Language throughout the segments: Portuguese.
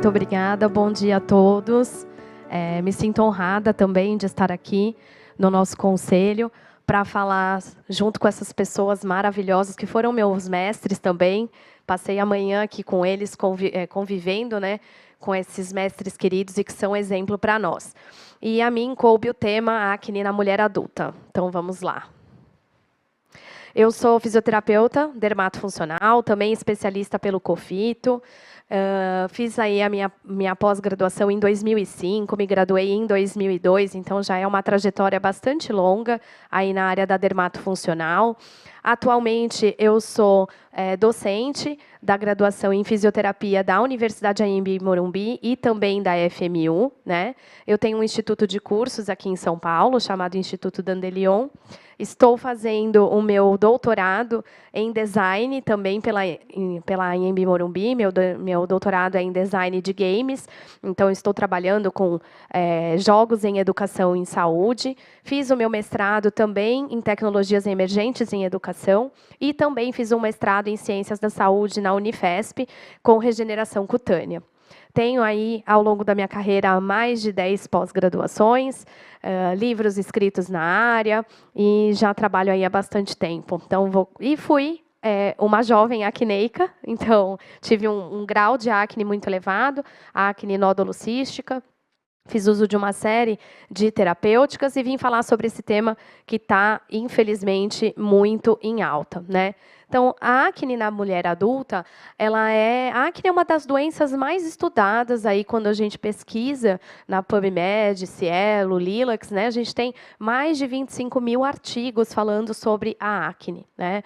Muito obrigada, bom dia a todos. Me sinto honrada também de estar aqui no nosso conselho para falar junto com essas pessoas maravilhosas que foram meus mestres também. Passei a manhã aqui com eles, convivendo, né, com esses mestres queridos e que são exemplo para nós. E a mim coube o tema acne na mulher adulta. Então, vamos lá. Eu sou fisioterapeuta, dermatofuncional, também especialista pelo COFITO. Fiz aí a minha pós-graduação em 2005, me graduei em 2002, então já é uma trajetória bastante longa aí na área da dermatofuncional. Atualmente, eu sou docente da graduação em fisioterapia da Universidade Anhembi Morumbi e também da FMU, né? Eu tenho um instituto de cursos aqui em São Paulo, chamado Instituto Dandelion. Estou fazendo o meu doutorado em design, também pela Anhembi Morumbi. Meu doutorado é em design de games, então estou trabalhando com jogos em educação em saúde. Fiz o meu mestrado também em tecnologias emergentes em educação e também fiz um mestrado em ciências da saúde na Unifesp, com regeneração cutânea. Tenho aí, ao longo da minha carreira, mais de 10 pós-graduações, livros escritos na área, e já trabalho aí há bastante tempo. Então, fui uma jovem acneica, então tive um grau de acne muito elevado, acne nódulo cística. Fiz uso de uma série de terapêuticas e vim falar sobre esse tema que está, infelizmente, muito em alta, né? Então, a acne na mulher adulta, a acne é uma das doenças mais estudadas aí quando a gente pesquisa na PubMed, Cielo, Lilacs, né? A gente tem mais de 25 mil artigos falando sobre a acne, né?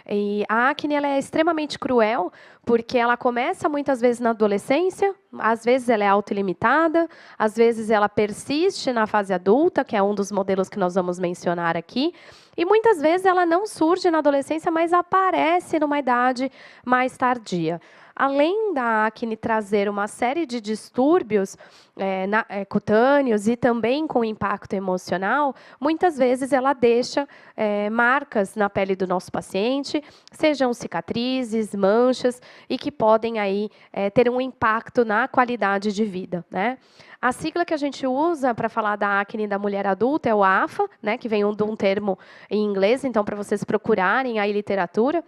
E a acne ela é extremamente cruel, porque ela começa muitas vezes na adolescência, às vezes ela é autolimitada, às vezes ela persiste na fase adulta, que é um dos modelos que nós vamos mencionar aqui, e muitas vezes ela não surge na adolescência, mas aparece numa idade mais tardia. Além da acne trazer uma série de distúrbios cutâneos e também com impacto emocional, muitas vezes ela deixa marcas na pele do nosso paciente, sejam cicatrizes, manchas, e que podem aí ter um impacto na qualidade de vida, né? A sigla que a gente usa para falar da acne da mulher adulta é o AFA, né, que vem de um termo em inglês, então, para vocês procurarem aí literatura.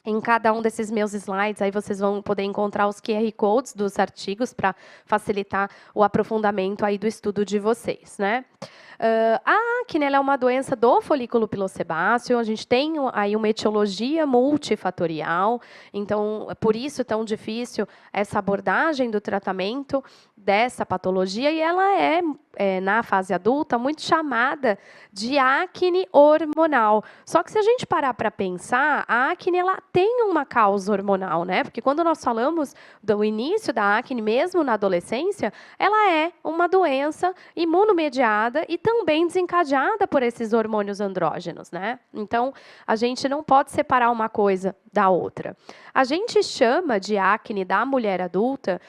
Em cada um desses meus slides, aí vocês vão poder encontrar os QR Codes dos artigos para facilitar o aprofundamento aí do estudo de vocês, né? A acne é uma doença do folículo pilosebáceo. A gente tem aí uma etiologia multifatorial, então, por isso tão difícil essa abordagem do tratamento dessa patologia, e ela na fase adulta, muito chamada de acne hormonal. Só que se a gente parar para pensar, a acne ela tem uma causa hormonal, né? Porque quando nós falamos do início da acne, mesmo na adolescência, ela é uma doença imunomediada e também desencadeada por esses hormônios andrógenos, né? Então, a gente não pode separar uma coisa da outra. A gente chama de acne da mulher adulta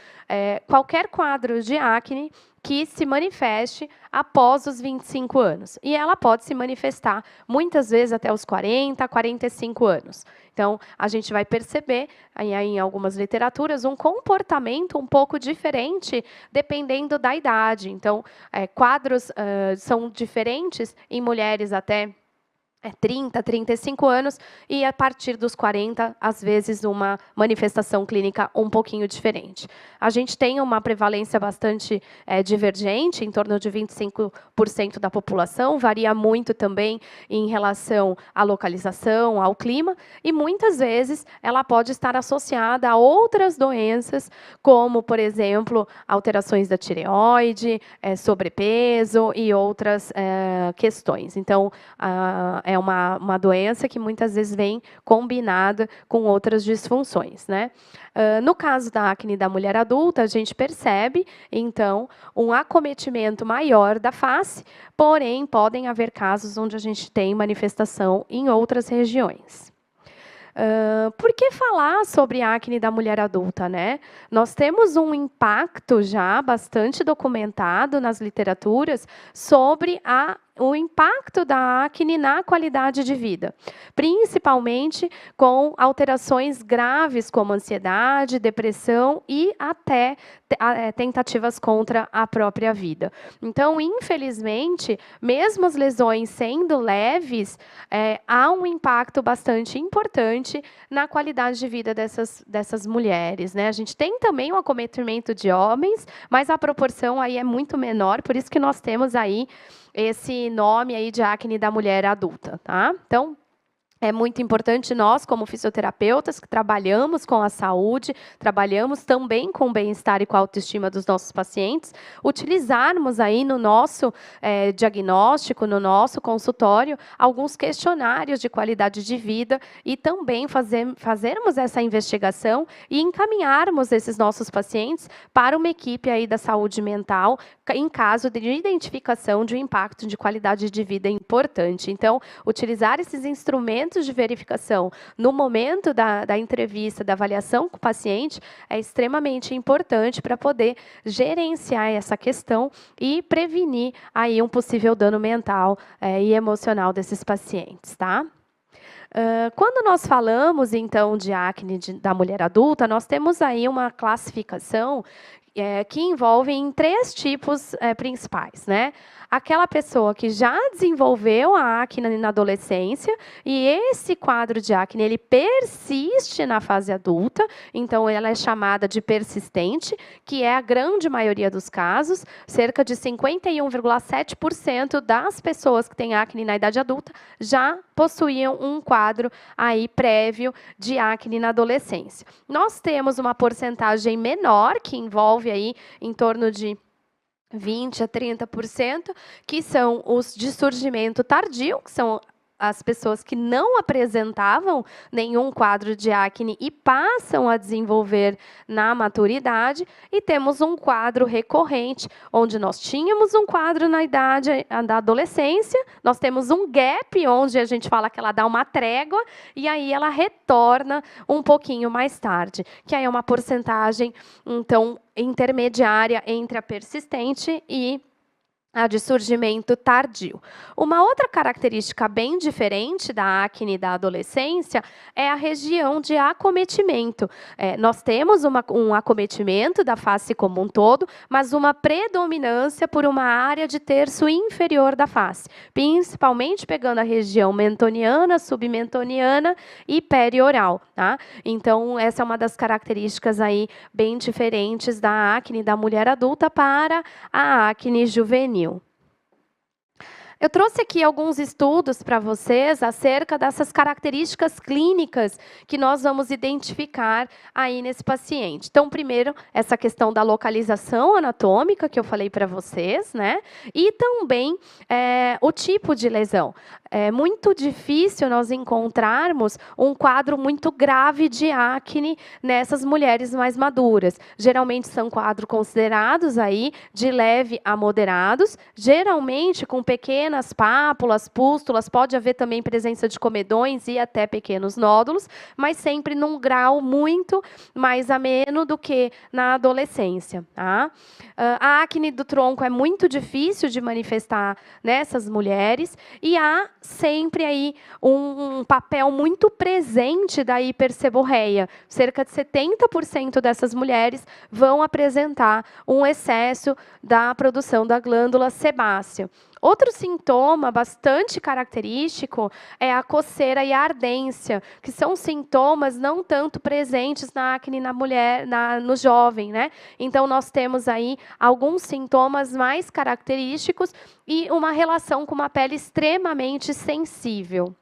qualquer quadro de acne que se manifeste após os 25 anos. E ela pode se manifestar, muitas vezes, até os 40, 45 anos. Então, a gente vai perceber, aí, em algumas literaturas, um comportamento um pouco diferente, dependendo da idade. Então, quadros são diferentes em mulheres até 30, 35 anos, e a partir dos 40, às vezes, uma manifestação clínica um pouquinho diferente. A gente tem uma prevalência bastante divergente, em torno de 25% da população, varia muito também em relação à localização, ao clima, e muitas vezes ela pode estar associada a outras doenças, como, por exemplo, alterações da tireoide, sobrepeso e outras questões. Então, é uma doença que muitas vezes vem combinada com outras disfunções, né? No caso da acne da mulher adulta, a gente percebe, então, um acometimento maior da face, porém, podem haver casos onde a gente tem manifestação em outras regiões. Por que falar sobre a acne da mulher adulta, né? Nós temos um impacto já bastante documentado nas literaturas sobre a o impacto da acne na qualidade de vida, principalmente com alterações graves como ansiedade, depressão e até tentativas contra a própria vida. Então, infelizmente, mesmo as lesões sendo leves, há um impacto bastante importante na qualidade de vida dessas mulheres, né? A gente tem também o acometimento de homens, mas a proporção aí é muito menor, por isso que nós temos aí esse nome aí de acne da mulher adulta, tá? Então, é muito importante nós, como fisioterapeutas, que trabalhamos com a saúde, trabalhamos também com o bem-estar e com a autoestima dos nossos pacientes, utilizarmos aí no nosso diagnóstico, no nosso consultório, alguns questionários de qualidade de vida e também fazermos essa investigação e encaminharmos esses nossos pacientes para uma equipe aí da saúde mental, em caso de identificação de um impacto de qualidade de vida importante. Então, utilizar esses instrumentos de verificação no momento da entrevista, da avaliação com o paciente, é extremamente importante para poder gerenciar essa questão e prevenir aí um possível dano mental e emocional desses pacientes, tá? Quando nós falamos, então, de acne da mulher adulta, nós temos aí uma classificação que envolve em 3 tipos principais, né? Aquela pessoa que já desenvolveu a acne na adolescência e esse quadro de acne ele persiste na fase adulta, então ela é chamada de persistente, que é a grande maioria dos casos, cerca de 51,7% das pessoas que têm acne na idade adulta já possuíam um quadro aí prévio de acne na adolescência. Nós temos uma porcentagem menor, que envolve aí em torno de 20% a 30%, que são os de surgimento tardio, que são as pessoas que não apresentavam nenhum quadro de acne e passam a desenvolver na maturidade, e temos um quadro recorrente, onde nós tínhamos um quadro na idade da adolescência, nós temos um gap, onde a gente fala que ela dá uma trégua, e aí ela retorna um pouquinho mais tarde, que aí é uma porcentagem, então, intermediária entre a persistente e a de surgimento tardio. Uma outra característica bem diferente da acne da adolescência é a região de acometimento. Nós temos um acometimento da face como um todo, mas uma predominância por uma área de terço inferior da face, principalmente pegando a região mentoniana, submentoniana e perioral, tá? Então, essa é uma das características aí bem diferentes da acne da mulher adulta para a acne juvenil. Eu trouxe aqui alguns estudos para vocês acerca dessas características clínicas que nós vamos identificar aí nesse paciente. Então, primeiro, essa questão da localização anatômica que eu falei para vocês, né? E também o tipo de lesão. É muito difícil nós encontrarmos um quadro muito grave de acne nessas mulheres mais maduras. Geralmente são quadros considerados aí de leve a moderados, geralmente com pequenas pápulas, pústulas, pode haver também presença de comedões e até pequenos nódulos, mas sempre num grau muito mais ameno do que na adolescência, tá? A acne do tronco é muito difícil de manifestar nessas mulheres e há sempre aí um papel muito presente da hiperseborreia. Cerca de 70% dessas mulheres vão apresentar um excesso da produção da glândula sebácea. Outro sintoma bastante característico é a coceira e a ardência, que são sintomas não tanto presentes na acne na mulher, no jovem, né? Então, nós temos aí alguns sintomas mais característicos e uma relação com uma pele extremamente sensível.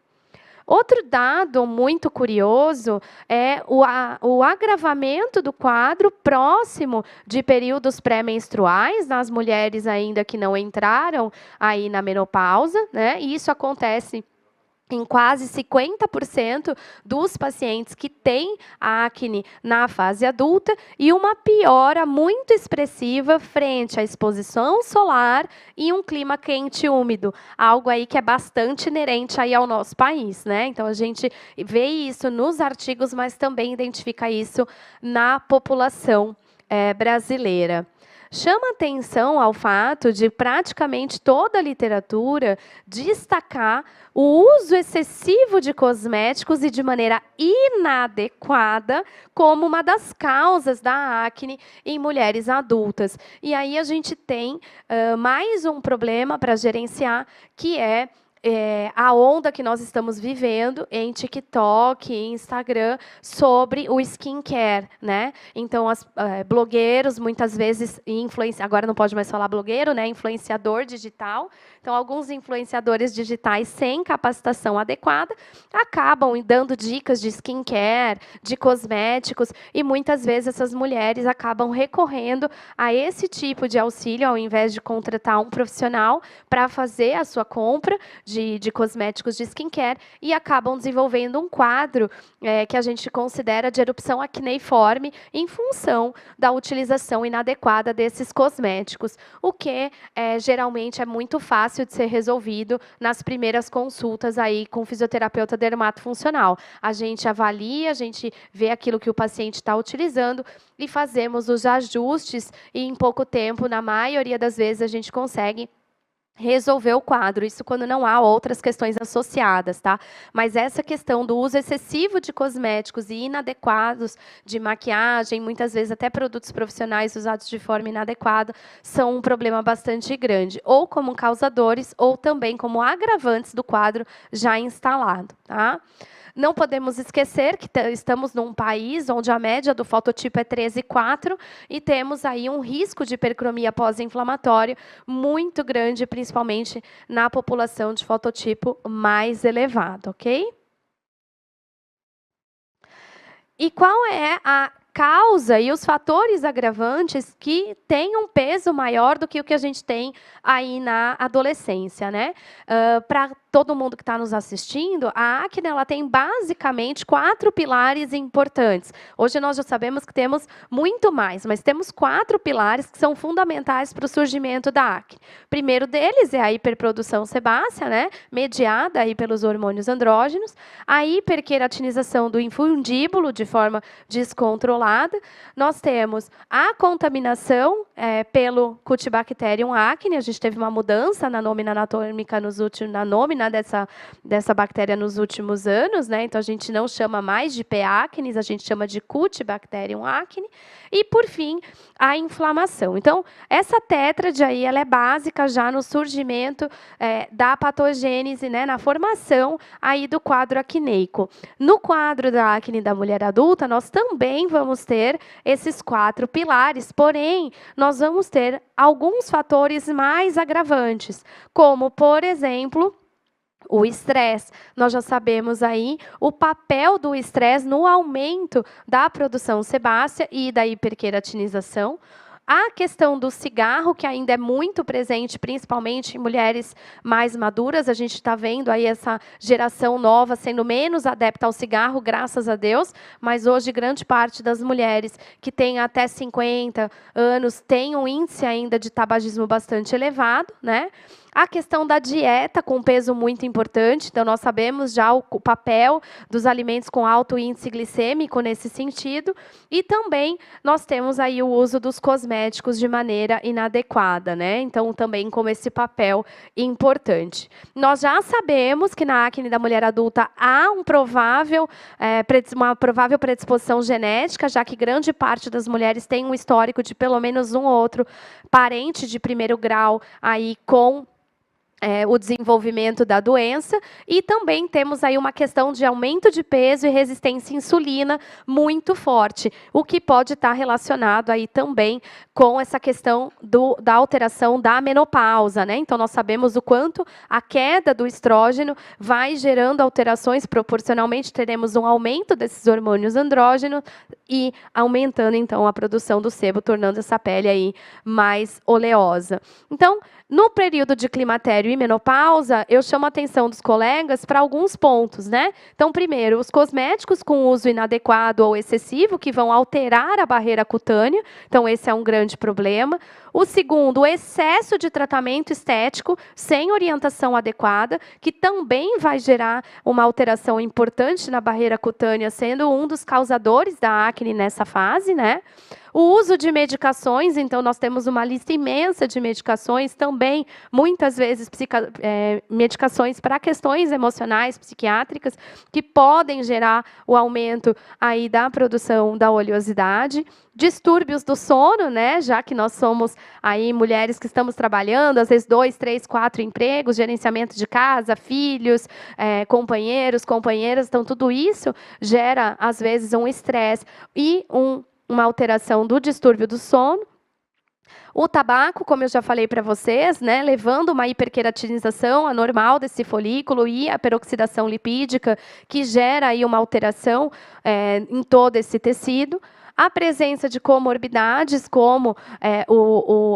Outro dado muito curioso é o agravamento do quadro próximo de períodos pré-menstruais, nas mulheres ainda que não entraram aí na menopausa, né? E isso acontece em quase 50% dos pacientes que têm acne na fase adulta e uma piora muito expressiva frente à exposição solar e um clima quente e úmido, algo aí que é bastante inerente aí ao nosso país, né? Então, a gente vê isso nos artigos, mas também identifica isso na população brasileira. chama atenção ao fato de praticamente toda a literatura destacar o uso excessivo de cosméticos e de maneira inadequada como uma das causas da acne em mulheres adultas. E aí a gente tem mais um problema para gerenciar, que é a onda que nós estamos vivendo em TikTok e Instagram sobre o skincare, né? Então, blogueiros, muitas vezes, agora não pode mais falar blogueiro, né? Influenciador digital. Então, alguns influenciadores digitais sem capacitação adequada acabam dando dicas de skincare, de cosméticos, e muitas vezes essas mulheres acabam recorrendo a esse tipo de auxílio, ao invés de contratar um profissional para fazer a sua compra de cosméticos de skincare, e acabam desenvolvendo um quadro que a gente considera de erupção acneiforme em função da utilização inadequada desses cosméticos, o que geralmente é muito fácil de ser resolvido nas primeiras consultas aí com o fisioterapeuta dermatofuncional. A gente avalia, a gente vê aquilo que o paciente está utilizando e fazemos os ajustes, e em pouco tempo, na maioria das vezes, a gente consegue resolver o quadro, isso quando não há outras questões associadas, tá? Mas essa questão do uso excessivo de cosméticos e inadequados de maquiagem, muitas vezes até produtos profissionais usados de forma inadequada, são um problema bastante grande, ou como causadores, ou também como agravantes do quadro já instalado, tá? Não podemos esquecer que estamos num país onde a média do fototipo é 13,4 e temos aí um risco de hipercromia pós-inflamatório muito grande, principalmente na população de fototipo mais elevado, ok? E qual é a causa e os fatores agravantes que têm um peso maior do que o que a gente tem aí na adolescência, né? Para todo mundo que está nos assistindo, a acne ela tem basicamente 4 pilares importantes. Hoje nós já sabemos que temos muito mais, mas temos 4 pilares que são fundamentais para o surgimento da acne. O primeiro deles é a hiperprodução sebácea, né? Mediada aí pelos hormônios andrógenos, a hiperqueratinização do infundíbulo de forma descontrolada. Nós temos a contaminação pelo Cutibacterium acne. A gente teve uma mudança na nómina anatômica na nómina dessa bactéria nos últimos anos, né? Então a gente não chama mais de P. acnes, a gente chama de Cutibacterium acne. E por fim, a inflamação. Então essa tétrade aí ela é básica já no surgimento da patogênese, né? Na formação aí do quadro acneico. No quadro da acne da mulher adulta, nós também vamos ter esses 4 pilares, porém, nós vamos ter alguns fatores mais agravantes, como, por exemplo, o estresse. Nós já sabemos aí o papel do estresse no aumento da produção sebácea e da hiperqueratinização. A questão do cigarro, que ainda é muito presente, principalmente em mulheres mais maduras. A gente está vendo aí essa geração nova sendo menos adepta ao cigarro, graças a Deus, mas hoje grande parte das mulheres que têm até 50 anos tem um índice ainda de tabagismo bastante elevado, né? A questão da dieta, com peso muito importante. Então, nós sabemos já o papel dos alimentos com alto índice glicêmico nesse sentido. E também nós temos aí o uso dos cosméticos de maneira inadequada, né? Então, também como esse papel importante. Nós já sabemos que na acne da mulher adulta há uma provável predisposição genética, já que grande parte das mulheres tem um histórico de pelo menos um ou outro parente de primeiro grau aí com o desenvolvimento da doença, e também temos aí uma questão de aumento de peso e resistência à insulina muito forte, o que pode estar relacionado aí também com essa questão da alteração da menopausa, né? Então, nós sabemos o quanto a queda do estrógeno vai gerando alterações, proporcionalmente teremos um aumento desses hormônios andrógenos e aumentando, então, a produção do sebo, tornando essa pele aí mais oleosa. Então, no período de climatério e menopausa, eu chamo a atenção dos colegas para alguns pontos, né? Então, primeiro, os cosméticos com uso inadequado ou excessivo, que vão alterar a barreira cutânea. Então, esse é um grande problema. O segundo, o excesso de tratamento estético sem orientação adequada, que também vai gerar uma alteração importante na barreira cutânea, sendo um dos causadores da acne nessa fase, né? O uso de medicações, então nós temos uma lista imensa de medicações também, muitas vezes medicações para questões emocionais, psiquiátricas, que podem gerar o aumento aí da produção da oleosidade. Distúrbios do sono, né? Já que nós somos aí mulheres que estamos trabalhando, às vezes 2, 3, 4 empregos, gerenciamento de casa, filhos, companheiros, companheiras, então tudo isso gera, às vezes, um estresse e uma alteração do distúrbio do sono. O tabaco, como eu já falei para vocês, né, levando uma hiperqueratinização anormal desse folículo e a peroxidação lipídica, que gera aí uma alteração em todo esse tecido. A presença de comorbidades, como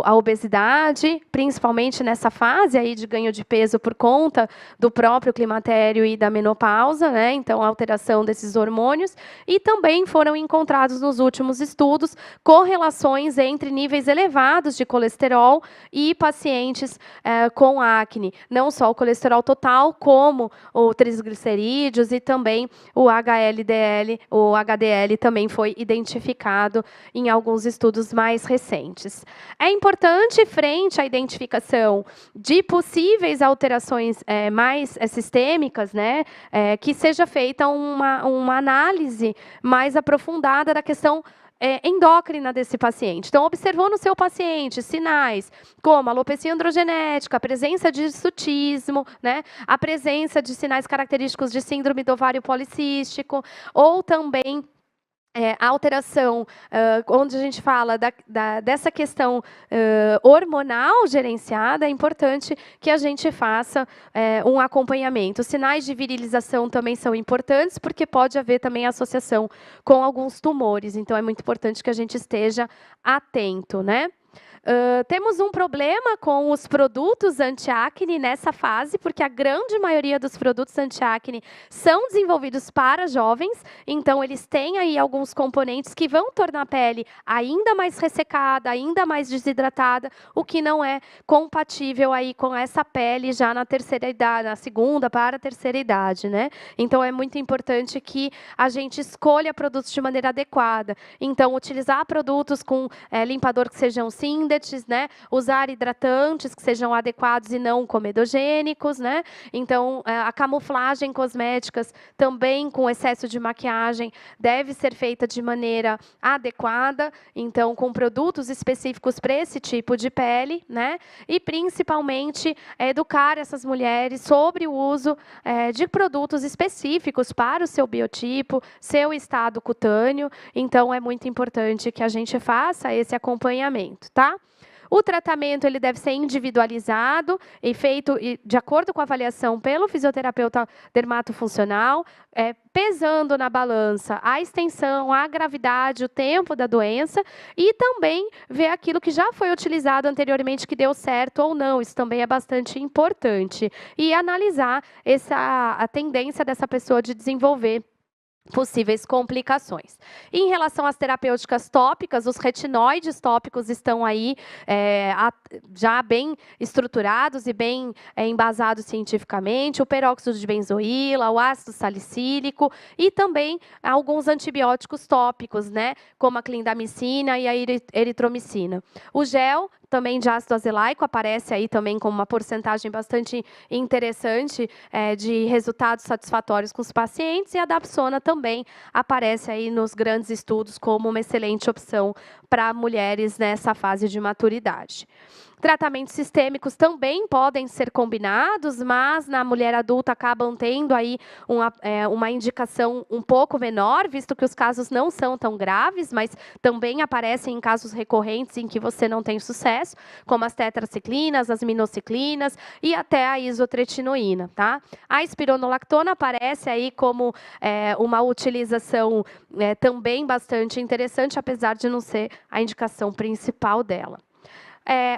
a obesidade, principalmente nessa fase aí de ganho de peso por conta do próprio climatério e da menopausa, né? Então, a alteração desses hormônios. E também foram encontrados nos últimos estudos correlações entre níveis elevados de colesterol e pacientes com acne. Não só o colesterol total, como o triglicerídeos e também o HLDL, o HDL também foi identificado em alguns estudos mais recentes. É importante, frente à identificação de possíveis alterações mais sistêmicas, né, que seja feita uma análise mais aprofundada da questão endócrina desse paciente. Então, observou no seu paciente sinais como alopecia androgenética, a presença de hirsutismo, né, a presença de sinais característicos de síndrome do ovário policístico, ou também a alteração, onde a gente fala dessa questão hormonal gerenciada, é importante que a gente faça um acompanhamento. Os sinais de virilização também são importantes, porque pode haver também associação com alguns tumores. Então, é muito importante que a gente esteja atento, né? Temos um problema com os produtos anti-acne nessa fase, porque a grande maioria dos produtos anti-acne são desenvolvidos para jovens, então eles têm aí alguns componentes que vão tornar a pele ainda mais ressecada, ainda mais desidratada, o que não é compatível aí com essa pele já na terceira idade, na segunda para a terceira idade, né? Então é muito importante que a gente escolha produtos de maneira adequada. Então, utilizar produtos com limpador que sejam sínteticos, né? Usar hidratantes que sejam adequados e não comedogênicos, né? Então, a camuflagem cosméticas também com excesso de maquiagem deve ser feita de maneira adequada, então com produtos específicos para esse tipo de pele, né? E principalmente educar essas mulheres sobre o uso de produtos específicos para o seu biotipo, seu estado cutâneo. Então, é muito importante que a gente faça esse acompanhamento, tá? O tratamento ele deve ser individualizado e feito de acordo com a avaliação pelo fisioterapeuta dermatofuncional, pesando na balança a extensão, a gravidade, o tempo da doença e também ver aquilo que já foi utilizado anteriormente que deu certo ou não. Isso também é bastante importante. E analisar a tendência dessa pessoa de desenvolver possíveis complicações. Em relação às terapêuticas tópicas, os retinóides tópicos estão aí já bem estruturados e bem embasados cientificamente, o peróxido de benzoíla, o ácido salicílico e também alguns antibióticos tópicos, né, como a clindamicina e a eritromicina. O gel também de ácido azelaico aparece aí também com uma porcentagem bastante interessante de resultados satisfatórios com os pacientes, e a dapsona também aparece aí nos grandes estudos como uma excelente opção para mulheres nessa fase de maturidade. Tratamentos sistêmicos também podem ser combinados, mas na mulher adulta acabam tendo aí uma indicação um pouco menor, visto que os casos não são tão graves, mas também aparecem em casos recorrentes em que você não tem sucesso, como as tetraciclinas, as minociclinas e até a isotretinoína, tá? A espironolactona aparece aí como uma utilização também bastante interessante, apesar de não ser a indicação principal dela.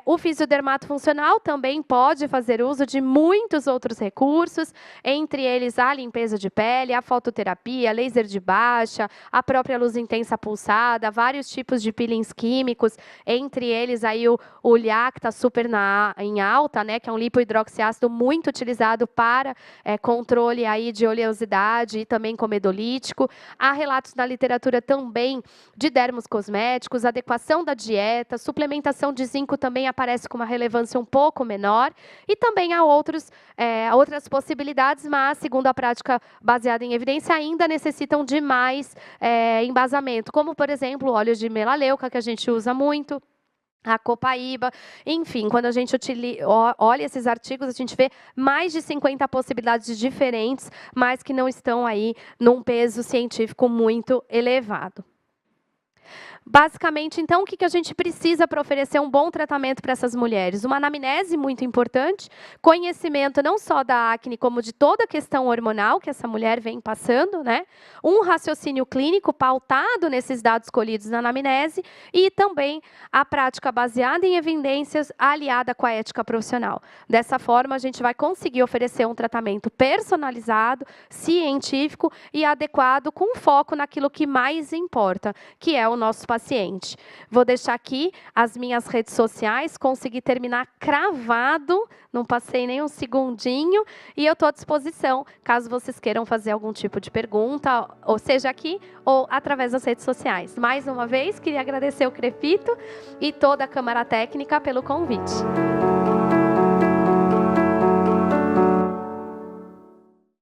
O fisiodermato funcional também pode fazer uso de muitos outros recursos, entre eles a limpeza de pele, a fototerapia, laser de baixa, a própria luz intensa pulsada, vários tipos de peelings químicos, entre eles aí o LIA, que está super em alta, né, que é um lipohidroxiácido muito utilizado para controle aí de oleosidade e também comedolítico. Há relatos na literatura também de dermos cosméticos, adequação da dieta, suplementação de zinco também aparece com uma relevância um pouco menor, e também há outras possibilidades, mas, segundo a prática baseada em evidência, ainda necessitam de mais embasamento, como, por exemplo, o óleo de melaleuca, que a gente usa muito, a copaíba, enfim, quando a gente olha esses artigos, a gente vê mais de 50 possibilidades diferentes, mas que não estão aí num peso científico muito elevado. Basicamente, então, o que a gente precisa para oferecer um bom tratamento para essas mulheres? Uma anamnese muito importante, conhecimento não só da acne, como de toda a questão hormonal que essa mulher vem passando, né? Um raciocínio clínico pautado nesses dados colhidos na anamnese e também a prática baseada em evidências aliada com a ética profissional. Dessa forma, a gente vai conseguir oferecer um tratamento personalizado, científico e adequado, com foco naquilo que mais importa, que é o nosso paciente. Vou deixar aqui as minhas redes sociais, consegui terminar cravado, não passei nem um segundinho, e eu estou à disposição, caso vocês queiram fazer algum tipo de pergunta, ou seja aqui, ou através das redes sociais. Mais uma vez, queria agradecer o Crefito e toda a Câmara Técnica pelo convite.